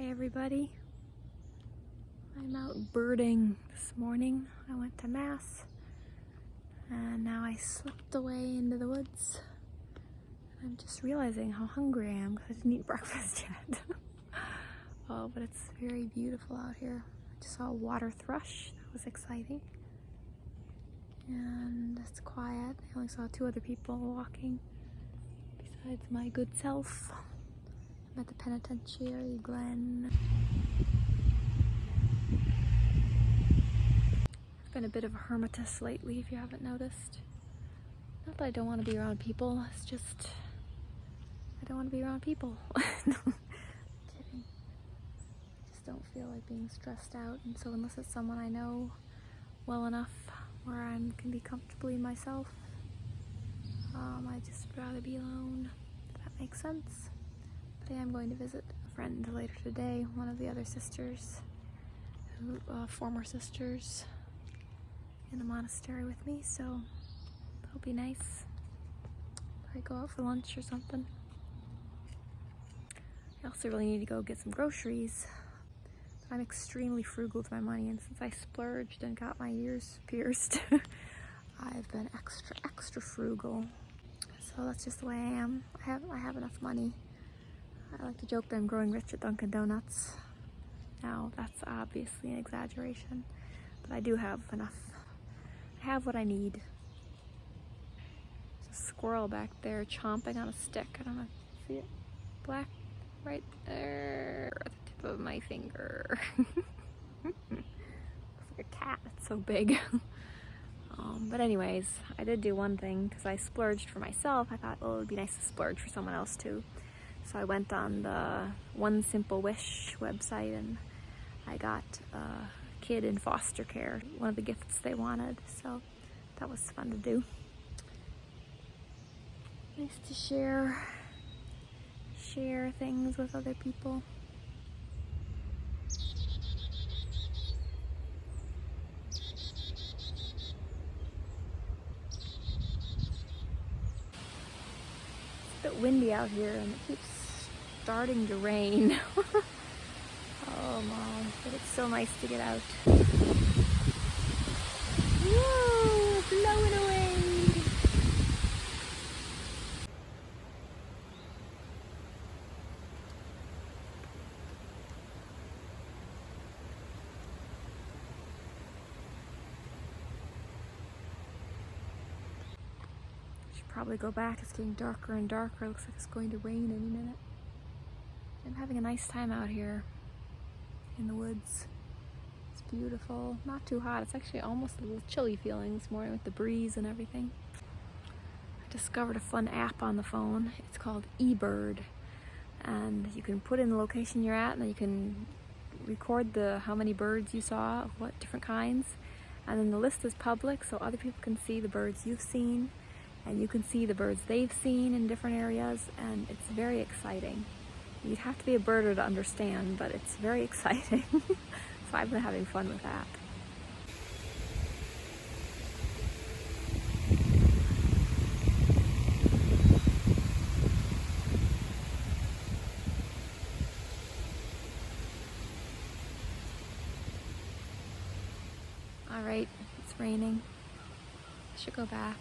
Hi everybody. I'm out birding this morning. I went to mass and now I slipped away into the woods. I'm just realizing how hungry I am because I didn't eat breakfast yet. Oh, but it's very beautiful out here. I just saw a water thrush. That was exciting. And it's quiet. I only saw 2 other people walking besides my good self. I'm at the Penitentiary Glen. I've been a bit of a hermitess lately, if you haven't noticed. Not that I don't want to be around people, it's just I don't want to be around people. No, kidding. I just don't feel like being stressed out, and so unless it's someone I know well enough where I can be comfortably myself, I just rather be alone, if that makes sense. But I am going to visit a friend later today, one of the other sisters, former sisters, in the monastery with me, so that'll be nice. I go out for lunch or something. I also really need to go get some groceries. I'm extremely frugal with my money, and since I splurged and got my ears pierced, I've been extra frugal. So that's just the way I am. I have enough money. I like to joke that I'm growing rich at Dunkin' Donuts. Now, that's obviously an exaggeration, but I do have enough. I have what I need. There's a squirrel back there chomping on a stick. I don't know if you see it. Black right there at the tip of my finger. Looks like a cat. It's so big. But anyways, I did do one thing because I splurged for myself. I thought, oh, it would be nice to splurge for someone else too. So I went on the One Simple Wish website and I got a kid in foster care, one of the gifts they wanted. So that was fun to do. Nice to share things with other people. It's a bit windy out here and it keeps starting to rain. Oh Mom, but it's so nice to get out. Whoa, blowing away. Should probably go back. It's getting darker and darker. It looks like it's going to rain any minute. I'm having a nice time out here in the woods. It's beautiful, not too hot. It's actually almost a little chilly feeling this morning with the breeze and everything. I discovered a fun app on the phone. It's called eBird, and you can put in the location you're at, and then you can record how many birds you saw, of what different kinds, and then the list is public so other people can see the birds you've seen, and you can see the birds they've seen in different areas, and it's very exciting. You'd have to be a birder to understand, but it's very exciting. So I've been having fun with that. All right, it's raining. I should go back.